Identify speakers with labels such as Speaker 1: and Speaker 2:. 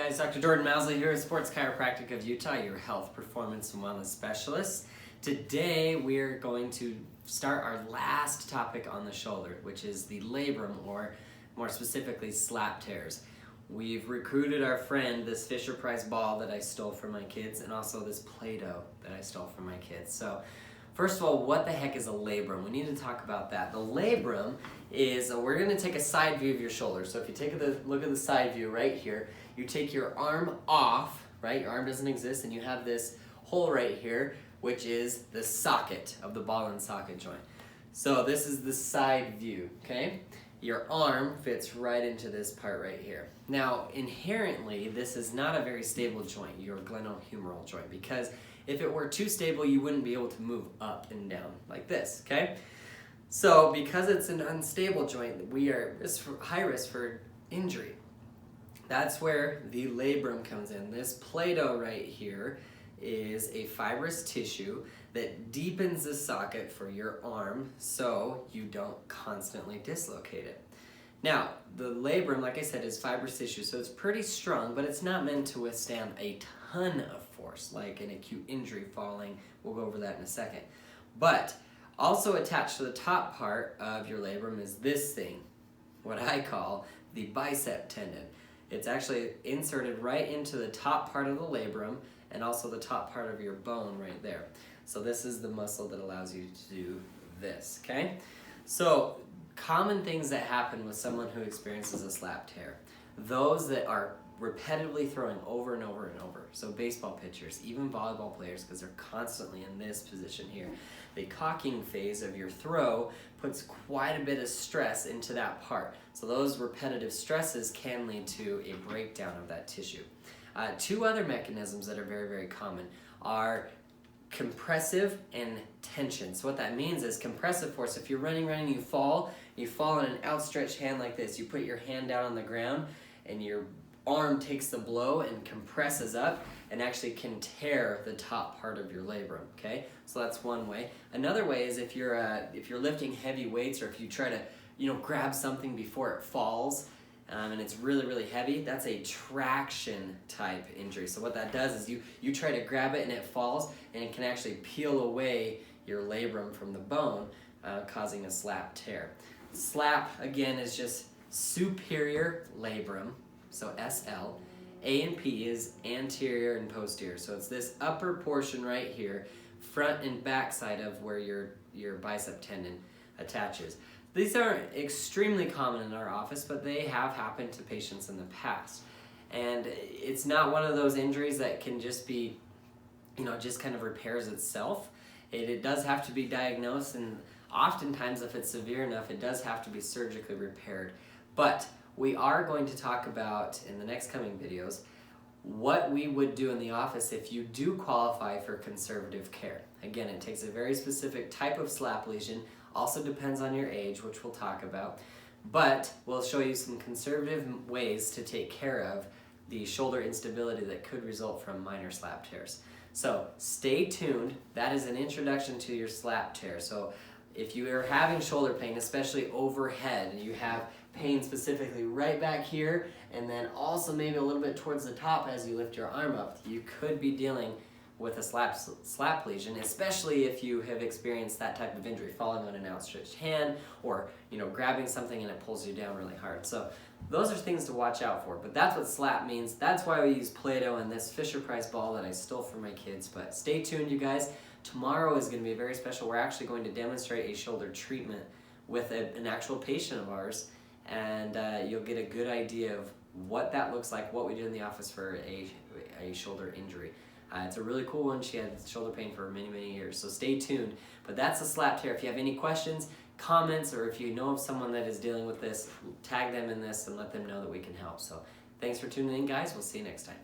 Speaker 1: guys, Dr. Jordan Mousley here at Sports Chiropractic of Utah, your health, performance, and wellness specialist. Today we're going to start our last topic on the shoulder, which is the labrum, or more specifically slap tears. We've recruited our friend, this Fisher-Price ball that I stole from my kids, and also this Play-Doh that I stole from my kids. So first of all, what the heck is a labrum? We need to talk about that. The labrum is, we're going to take a side view of your shoulder. So if you take a look at the side view right here, you take your arm off, right? Your arm doesn't exist, and you have this hole right here, which is the socket of the ball and socket joint. So this is the side view, okay? Your arm fits right into this part right here. Now, inherently, this is not a very stable joint, your glenohumeral joint, because if it were too stable, you wouldn't be able to move up and down like this, okay? So because it's an unstable joint, we are high risk for injury. That's where the labrum comes in. This Play-Doh right here is a fibrous tissue that deepens the socket for your arm so you don't constantly dislocate it. Now, the labrum, like I said, is fibrous tissue, so it's pretty strong, but it's not meant to withstand a ton of force, like an acute injury, falling. We'll go over that in a second. But also attached to the top part of your labrum is this thing, what I call the bicep tendon. It's actually inserted right into the top part of the labrum and also the top part of your bone right there. So this is the muscle that allows you to do this, okay? So common things that happen with someone who experiences a slap tear. Those that are repetitively throwing over and over and over. So baseball pitchers, even volleyball players, because they're constantly in this position here. The cocking phase of your throw puts quite a bit of stress into that part. So those repetitive stresses can lead to a breakdown of that tissue. Two other mechanisms that are very, very common are compressive and tension. So what that means is compressive force. If you're running, you fall on an outstretched hand like this. You put your hand down on the ground and your arm takes the blow and compresses up and actually can tear the top part of your labrum, okay? So that's one way. Another way is if you're lifting heavy weights, or if you try to, grab something before it falls, and it's really, really heavy, that's a traction type injury. So what that does is you try to grab it and it falls, and it can actually peel away your labrum from the bone, causing a slap tear. Slap, again, is just superior labrum, so SL. A and P is anterior and posterior. So it's this upper portion right here, front and back side of where your bicep tendon attaches. These are extremely common in our office, but they have happened to patients in the past. And it's not one of those injuries that can just be, just kind of repairs itself. It does have to be diagnosed, and oftentimes if it's severe enough, it does have to be surgically repaired. But we are going to talk about, in the next coming videos, what we would do in the office if you do qualify for conservative care. Again, it takes a very specific type of slap lesion, also depends on your age, which we'll talk about, but we'll show you some conservative ways to take care of the shoulder instability that could result from minor slap tears. So stay tuned. That is an introduction to your slap tear. So if you are having shoulder pain, especially overhead, and you have pain specifically right back here, and then also maybe a little bit towards the top as you lift your arm up, you could be dealing with a slap lesion, especially if you have experienced that type of injury, falling on an outstretched hand, or grabbing something and it pulls you down really hard. So those are things to watch out for, but that's what slap means. That's why we use Play-Doh and this Fisher-Price ball that I stole from my kids. But stay tuned, you guys. Tomorrow is going to be very special. We're actually going to demonstrate a shoulder treatment with an actual patient of ours, and you'll get a good idea of what that looks like, what we do in the office for a shoulder injury. It's a really cool one. She had shoulder pain for many, many years, so stay tuned. But that's a slap tear. If you have any questions, comments, or if you know of someone that is dealing with this, tag them in this and let them know that we can help. So thanks for tuning in, guys. We'll see you next time.